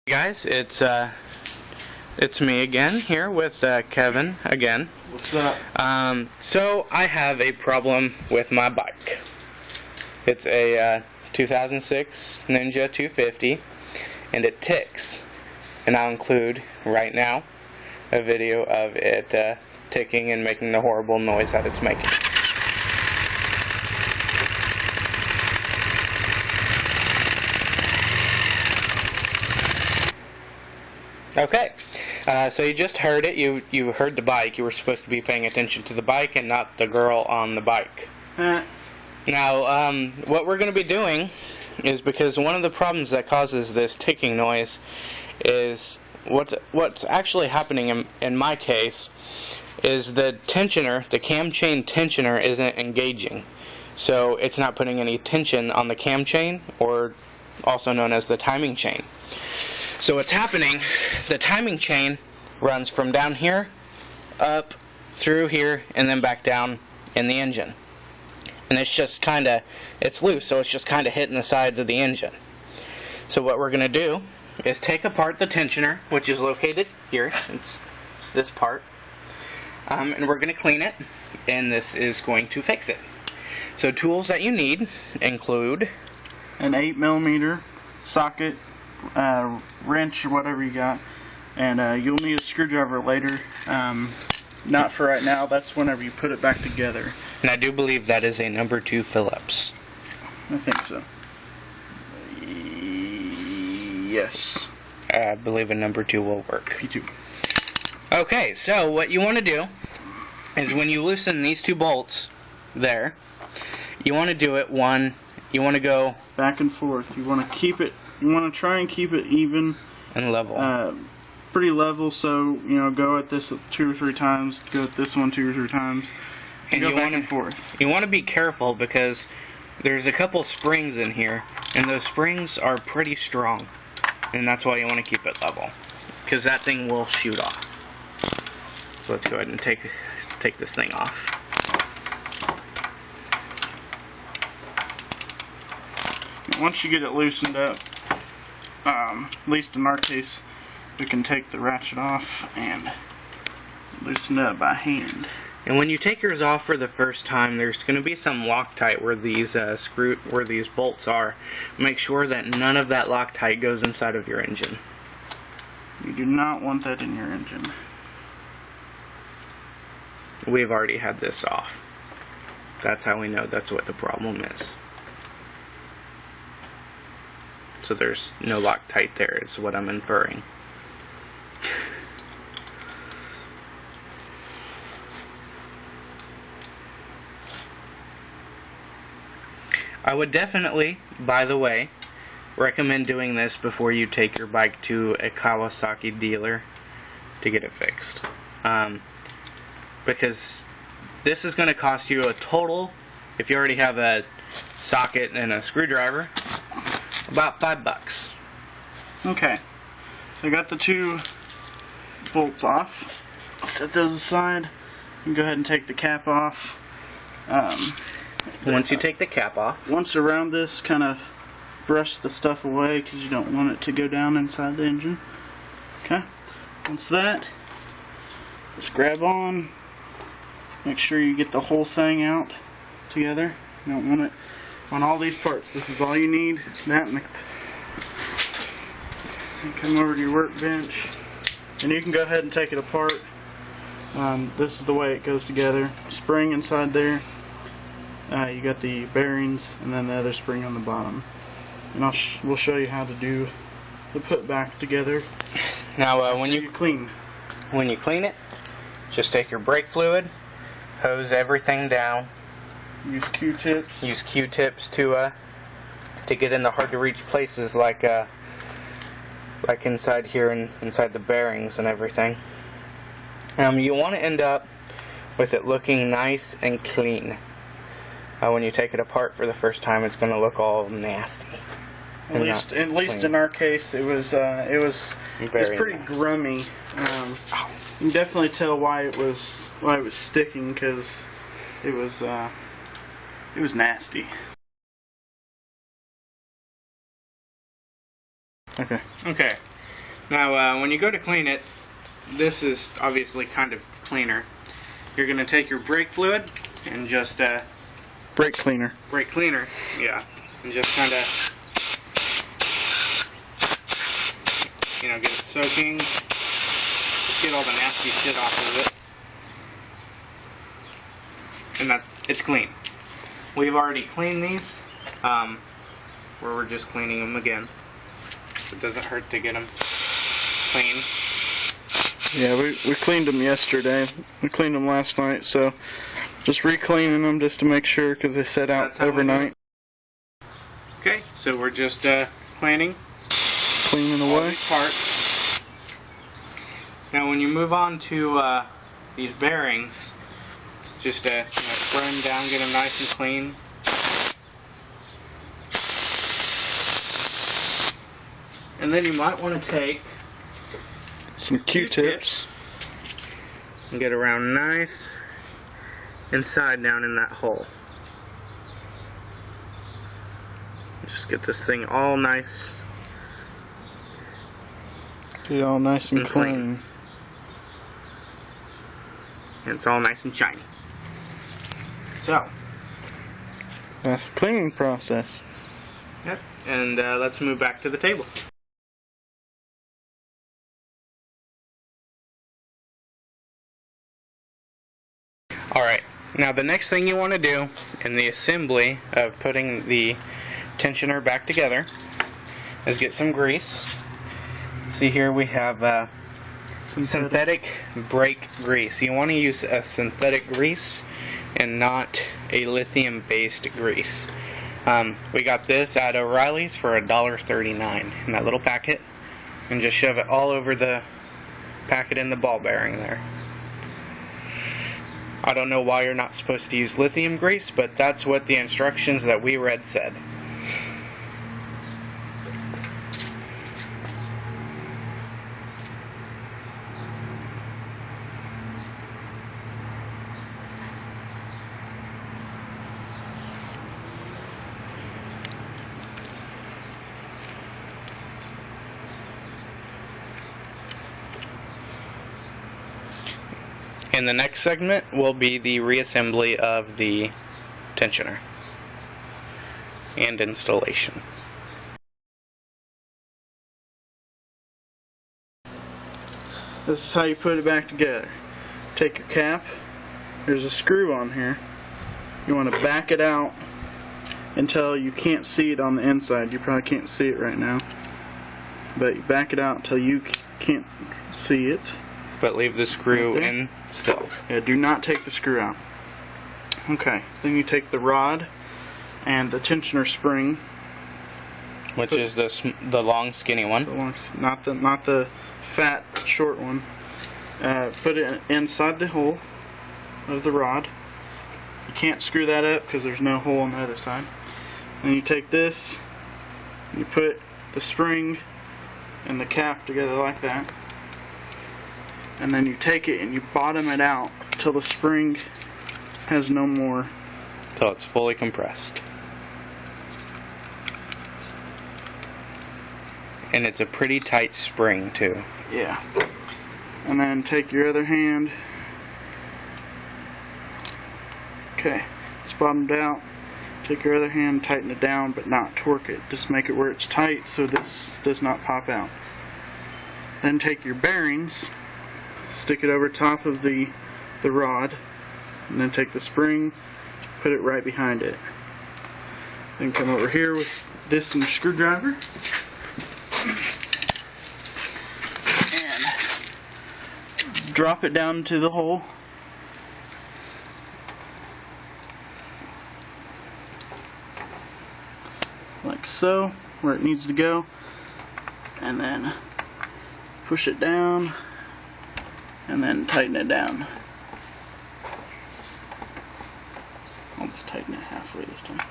Hey guys, it's me again here with Kevin again. What's up? So I have a problem with my bike. It's a 2006 Ninja 250, and it ticks. And I'll include right now a video of it ticking and making the horrible noise that it's making. Okay, so you just heard it. You heard the bike. You were supposed to be paying attention to the bike and not the girl on the bike. Now, what we're going to be doing is, because one of the problems that causes this ticking noise is what's actually happening in my case is the tensioner, the cam chain tensioner, isn't engaging. So it's not putting any tension on the cam chain, or also known as the timing chain. So what's happening, the timing chain runs from down here, up, through here, and then back down in the engine. And it's just it's loose, so it's just kind of hitting the sides of the engine. So what we're going to do is take apart the tensioner, which is located here. It's this part. And we're going to clean it, and this is going to fix it. So tools that you need include an 8mm socket, wrench, or whatever you got, and you'll need a screwdriver later. Not for right now. That's whenever you put it back together. And I do believe that is a number 2 Phillips. I think so. Yes. I believe a number 2 will work. P2. Okay, so what you want to do is, when you loosen these two bolts there, you want to do it you want to go back and forth. You want to keep it. You want to try and keep it even and level. Pretty level. So go at this 2 or 3 times. Go at this one 2 or 3 times. And go back and forth. You want to be careful, because there's a couple springs in here, and those springs are pretty strong, and that's why you want to keep it level, because that thing will shoot off. So let's go ahead and take this thing off. Once you get it loosened up, at least in our case, we can take the ratchet off and loosen it up by hand. And when you take yours off for the first time, there's going to be some Loctite where these bolts are. Make sure that none of that Loctite goes inside of your engine. You do not want that in your engine. We've already had this off. That's how we know that's what the problem is. So there's no Loctite there, is what I'm inferring. I would definitely, by the way, recommend doing this before you take your bike to a Kawasaki dealer to get it fixed. Because this is going to cost you a total, if you already have a socket and a screwdriver, about $5. Okay, so I got the 2 bolts off. Set those aside and go ahead and take the cap off. Once you take the cap off, once around this, kind of brush the stuff away, because you don't want it to go down inside the engine. Okay, once that, just grab on. Make sure you get the whole thing out together. You don't want it on all these parts. This is all you need. That, and come over to your workbench, and you can go ahead and take it apart. This is the way it goes together. Spring inside there. You got the bearings, and then the other spring on the bottom. And we'll show you how to do the put back together. Now, when you clean it, just take your brake fluid, hose everything down. Use Q-tips. Use Q-tips to get in the hard to reach places, like inside here and inside the bearings and everything. You want to end up with it looking nice and clean. When you take it apart for the first time, it's going to look all nasty. At least in our case, it was pretty grummy. You can definitely tell why it was sticking, because it was nasty. Okay. Now, when you go to clean it, this is obviously kind of cleaner. You're going to take your brake fluid and just... brake cleaner. Brake cleaner, yeah. And just kind of, you know, get it soaking. Just get all the nasty shit off of it. And it's clean. We've already cleaned these, where we're just cleaning them again. It doesn't hurt to get them clean. Yeah, we cleaned them yesterday. We cleaned them last night, so just re-cleaning them just to make sure because they set out overnight. Okay, so we're just cleaning away these parts. Now, when you move on to these bearings, just you know, spray them down, get them nice and clean. And then you might want to take some Q-tips and get around nice inside down in that hole. Just get this thing all nice. Get it all nice and clean. And it's all nice and shiny. So that's the cleaning process. Yep. And let's move back to the table. Alright, now the next thing you want to do in the assembly of putting the tensioner back together is get some grease. See here we have synthetic brake grease. You want to use a synthetic grease and not a lithium based grease. We got this at O'Reilly's for $1.39 in that little packet, and just shove it all over the packet in the ball bearing there. I don't know why you're not supposed to use lithium grease, but that's what the instructions that we read said. In the next segment will be the reassembly of the tensioner and installation. This is how you put it back together. Take your cap, there's a screw on here. You want to back it out until you can't see it on the inside. You probably can't see it right now, but you back it out until you can't see it. But leave the screw in still. Yeah, do not take the screw out. Okay, then you take the rod and the tensioner spring, which is the long skinny one. Not the fat short one. Put it inside the hole of the rod. You can't screw that up because there's no hole on the other side. And you take this, and you put the spring and the cap together like that. And then you take it and you bottom it out till the spring has no more. Till it's fully compressed. And it's a pretty tight spring too. Yeah. And then take your other hand. Okay, it's bottomed out. Take your other hand, tighten it down, but not torque it. Just make it where it's tight so this does not pop out. Then take your bearings, stick it over top of the rod, and then take the spring, put it right behind it. Then come over here with this and your screwdriver, and drop it down into the hole. Like so, where it needs to go, and then push it down, and then tighten it down. I'll just tighten it halfway this time.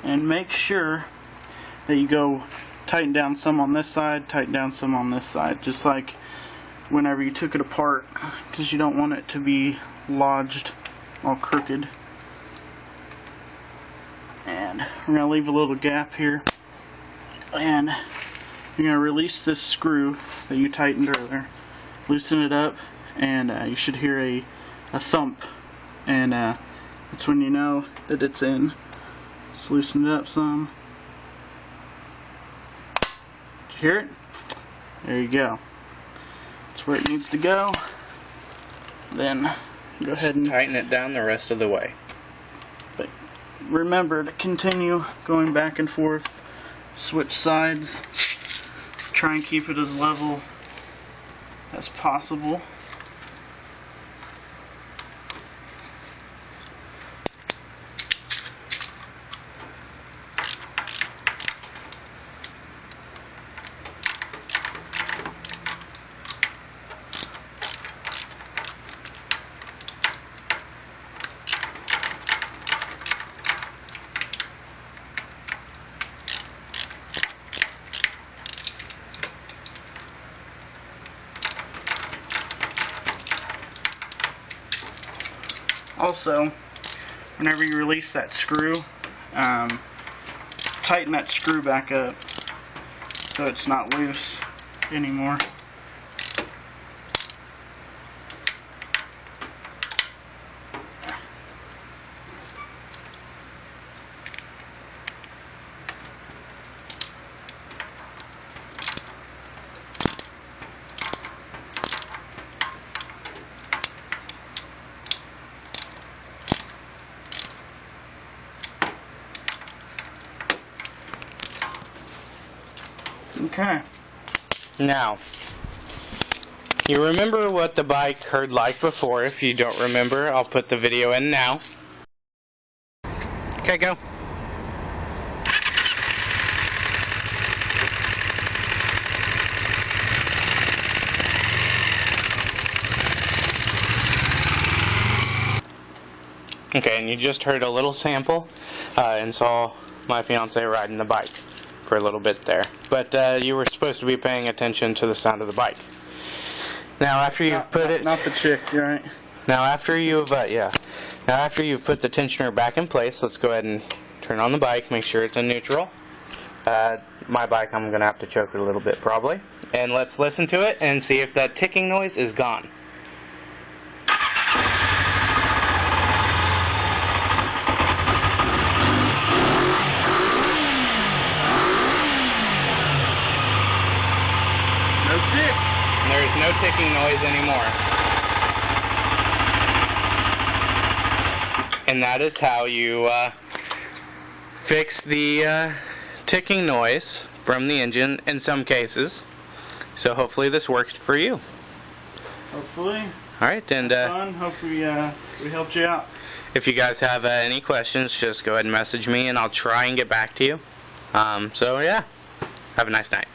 And make sure that you go tighten down some on this side, tighten down some on this side, just like whenever you took it apart, because you don't want it to be lodged all crooked. And we're going to leave a little gap here. And you're going to release this screw that you tightened earlier. Loosen it up, and you should hear a thump. And that's when you know that it's in. Just loosen it up some. Did you hear it? There you go. That's where it needs to go. Then go ahead and tighten it down the rest of the way. But remember to continue going back and forth. Switch sides. Try and keep it as level as possible. Also, whenever you release that screw, tighten that screw back up so it's not loose anymore. Okay. Now, you remember what the bike heard like before. If you don't remember, I'll put the video in now. Okay, go. Okay, and you just heard a little sample and saw my fiance riding the bike for a little bit there. But you were supposed to be paying attention to the sound of the bike. Now after you've put it... Not the chick, right? Now after you've, Now after you've put the tensioner back in place, let's go ahead and turn on the bike, make sure it's in neutral. My bike, I'm going to have to choke it a little bit probably. And let's listen to it and see if that ticking noise is gone. No tick. There's no ticking noise anymore. And that is how you fix the ticking noise from the engine in some cases. So hopefully this worked for you. Hopefully. Alright, and fun. Hope we helped you out. If you guys have any questions, just go ahead and message me and I'll try and get back to you. So yeah, have a nice night.